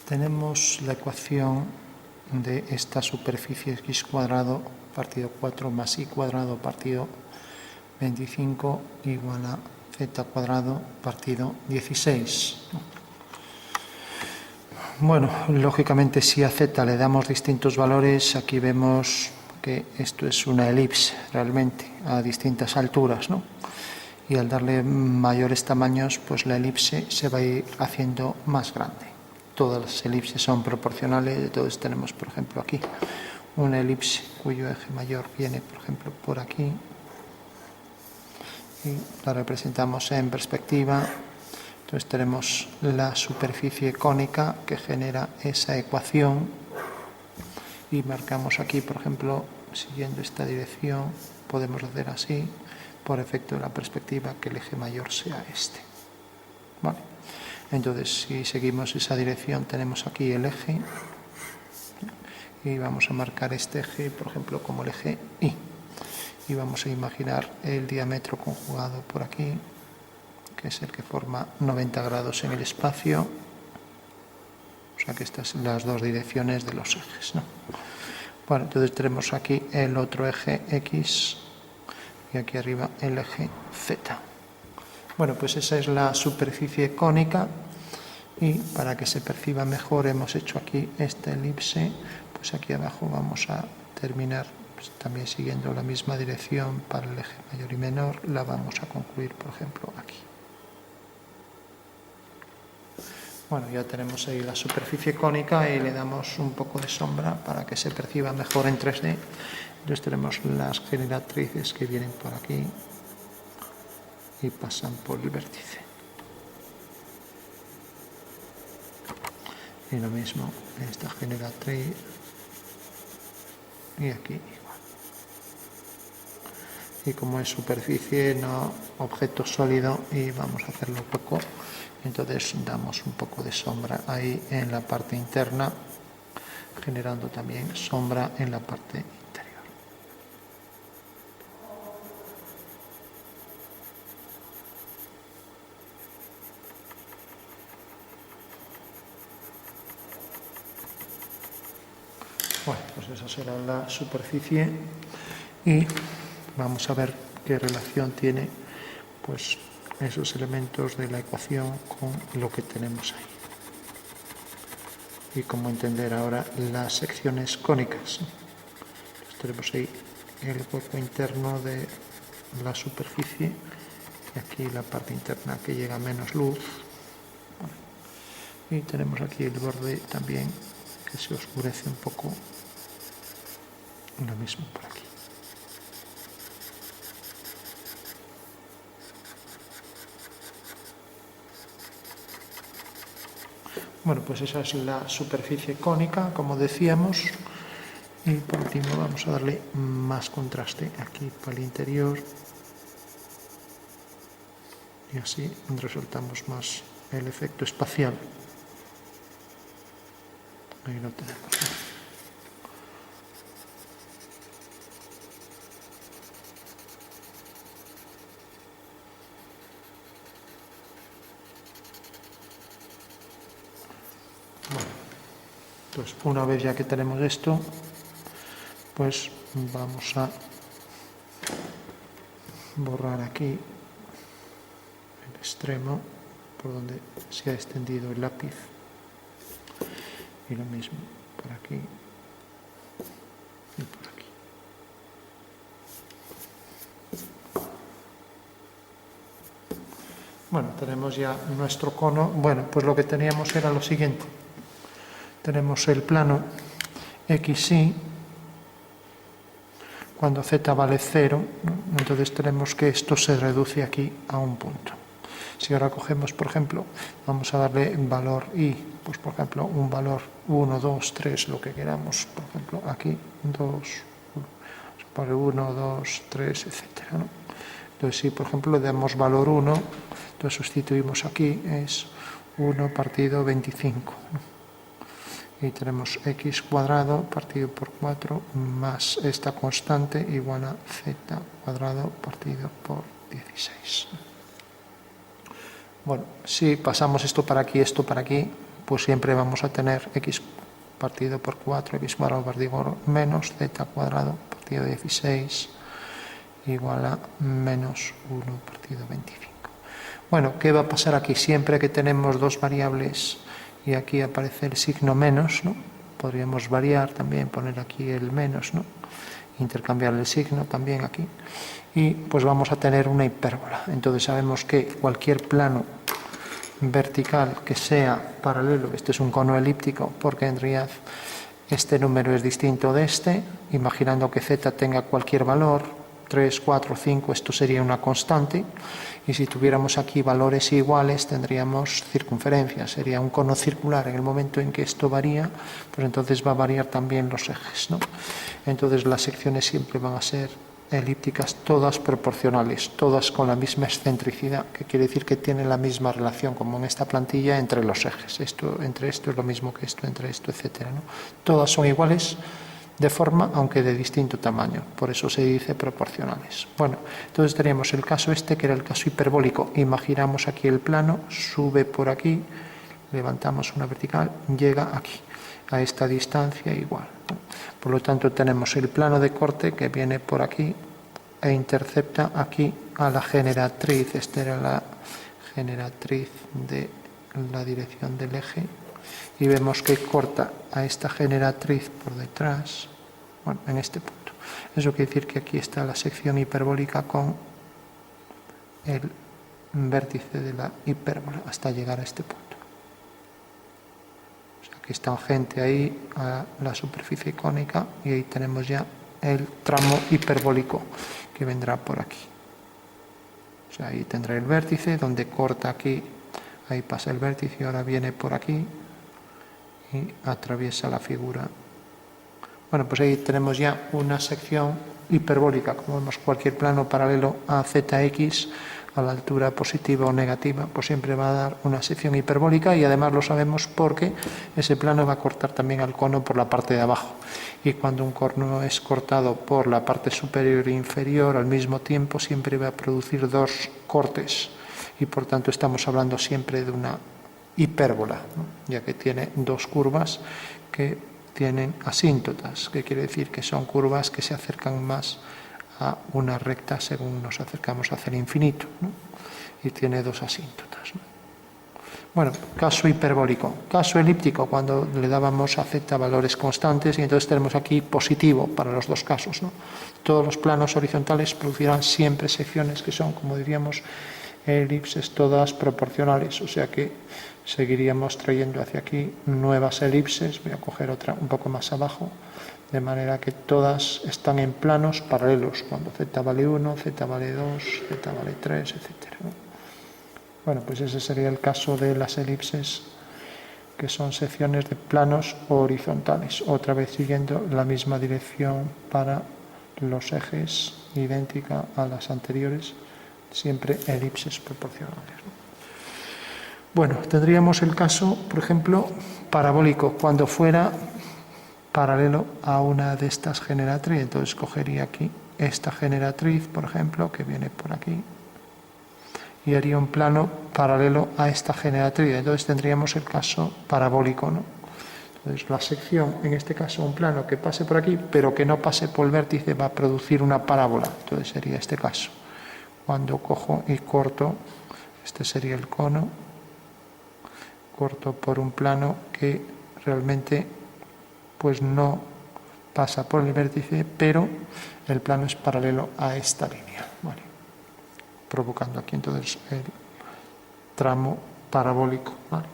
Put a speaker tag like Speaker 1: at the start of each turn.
Speaker 1: tenemos la ecuación de esta superficie x cuadrado partido 4 más y cuadrado partido 25 igual a z cuadrado partido 16. Bueno, lógicamente si a z le damos distintos valores, aquí vemos que esto es una elipse realmente a distintas alturas, ¿no? Y al darle mayores tamaños, pues la elipse se va a ir haciendo más grande. Todas las elipses son proporcionales, entonces tenemos, por ejemplo, aquí una elipse cuyo eje mayor viene, por ejemplo, por aquí. Y la representamos en perspectiva. Entonces tenemos la superficie cónica que genera esa ecuación y marcamos aquí, por ejemplo, siguiendo esta dirección, podemos hacer así, por efecto de la perspectiva, que el eje mayor sea este. ¿Vale? Entonces, si seguimos esa dirección, tenemos aquí el eje y vamos a marcar este eje, por ejemplo, como el eje Y. Y vamos a imaginar el diámetro conjugado por aquí, que es el que forma 90 grados en el espacio. O sea que estas son las dos direcciones de los ejes, ¿no? Bueno, entonces tenemos aquí el otro eje X y aquí arriba el eje Z. Bueno, pues esa es la superficie cónica y para que se perciba mejor hemos hecho aquí esta elipse. Pues aquí abajo vamos a terminar pues también siguiendo la misma dirección para el eje mayor y menor. La vamos a concluir, por ejemplo, aquí. Bueno, ya tenemos ahí la superficie cónica y le damos un poco de sombra para que se perciba mejor en 3D. Entonces tenemos las generatrices que vienen por aquí y pasan por el vértice. Y lo mismo en esta generatriz y aquí igual. Y como es superficie, no objeto sólido, y vamos a hacerlo poco, entonces damos un poco de sombra ahí en la parte interna, generando también sombra en la parte interior. Bueno, pues esa será la superficie y vamos a ver qué relación tiene pues esos elementos de la ecuación con lo que tenemos ahí. Y cómo entender ahora las secciones cónicas. Entonces tenemos ahí el cuerpo interno de la superficie y aquí la parte interna que llega menos luz. Y tenemos aquí el borde también que se oscurece un poco. Lo mismo por aquí. Bueno, pues esa es la superficie cónica, como decíamos. Y por último vamos a darle más contraste aquí para el interior. Y así resaltamos más el efecto espacial. Ahí lo tenemos. Pues una vez ya que tenemos esto, pues vamos a borrar aquí el extremo por donde se ha extendido el lápiz y lo mismo por aquí y por aquí. Bueno, tenemos ya nuestro cono. Bueno, pues lo que teníamos era lo siguiente. Tenemos el plano XY cuando z vale 0, ¿no? Entonces tenemos que esto se reduce aquí a un punto. Si ahora cogemos, por ejemplo, vamos a darle valor y, pues por ejemplo, un valor 1, 2, 3, lo que queramos, por ejemplo, aquí 2, por 1, 2, 3, etc., ¿no? Entonces, si por ejemplo le damos valor 1, entonces sustituimos aquí, es 1 partido 25, ¿no? Y tenemos x cuadrado partido por 4 más esta constante igual a z cuadrado partido por 16. Bueno, si pasamos esto para aquí, pues siempre vamos a tener x partido por 4, x cuadrado partido menos z cuadrado partido 16 igual a menos 1 partido 25. Bueno, ¿qué va a pasar aquí? Siempre que tenemos dos variables y aquí aparece el signo menos, ¿no? Podríamos variar también, poner aquí el menos, ¿no? Intercambiar el signo también aquí. Y pues vamos a tener una hipérbola. Entonces sabemos que cualquier plano vertical que sea paralelo, este es un cono elíptico, porque en realidad este número es distinto de este, imaginando que z tenga cualquier valor, 3, 4, 5, esto sería una constante, y si tuviéramos aquí valores iguales tendríamos circunferencia, sería un cono circular. En el momento en que esto varía, pues entonces va a variar también los ejes, ¿no? Entonces las secciones siempre van a ser elípticas, todas proporcionales, todas con la misma excentricidad, que quiere decir que tienen la misma relación, como en esta plantilla, entre los ejes. Esto entre esto es lo mismo que esto entre esto, etcétera, ¿no? Todas son iguales de forma, aunque de distinto tamaño, por eso se dice proporcionales. Bueno, entonces teníamos el caso este, que era el caso hiperbólico. Imaginamos aquí el plano, sube por aquí, levantamos una vertical, llega aquí, a esta distancia igual, ¿no? Por lo tanto tenemos el plano de corte que viene por aquí e intercepta aquí a la generatriz. Esta era la generatriz de la dirección del eje, y vemos que corta a esta generatriz por detrás, bueno, en este punto. Eso quiere decir que aquí está la sección hiperbólica con el vértice de la hipérbola hasta llegar a este punto. O sea, que es tangente ahí a la superficie cónica, y ahí tenemos ya el tramo hiperbólico que vendrá por aquí. O sea, ahí tendrá el vértice donde corta aquí, ahí pasa el vértice y ahora viene por aquí y atraviesa la figura. Bueno, pues ahí tenemos ya una sección hiperbólica. Como vemos, cualquier plano paralelo a zx a la altura positiva o negativa, pues siempre va a dar una sección hiperbólica, y además lo sabemos porque ese plano va a cortar también al cono por la parte de abajo. Y cuando un cono es cortado por la parte superior e inferior al mismo tiempo, siempre va a producir dos cortes, y por tanto estamos hablando siempre de una hipérbola, ¿no? Ya que tiene dos curvas que tienen asíntotas, que quiere decir que son curvas que se acercan más a una recta según nos acercamos hacia el infinito, ¿no? Y tiene dos asíntotas, ¿no? Bueno, caso hiperbólico. Caso elíptico, cuando le dábamos a z valores constantes, y entonces tenemos aquí positivo para los dos casos, ¿no? Todos los planos horizontales producirán siempre secciones que son, como diríamos, elipses todas proporcionales, o sea que seguiríamos trayendo hacia aquí nuevas elipses. Voy a coger otra un poco más abajo, de manera que todas están en planos paralelos, cuando z vale 1, z vale 2, z vale 3, etc. Bueno, pues ese sería el caso de las elipses, que son secciones de planos horizontales, otra vez siguiendo la misma dirección para los ejes, idéntica a las anteriores, siempre elipses proporcionales. Bueno, tendríamos el caso, por ejemplo, parabólico, cuando fuera paralelo a una de estas generatrices. Entonces cogería aquí esta generatriz, por ejemplo, que viene por aquí, y haría un plano paralelo a esta generatriz. Entonces tendríamos el caso parabólico, ¿no? Entonces la sección, en este caso un plano que pase por aquí, pero que no pase por el vértice, va a producir una parábola. Entonces sería este caso. Cuando cojo y corto, este sería el cono, corto por un plano que realmente pues no pasa por el vértice, pero el plano es paralelo a esta línea, ¿vale? Provocando aquí entonces el tramo parabólico, ¿vale?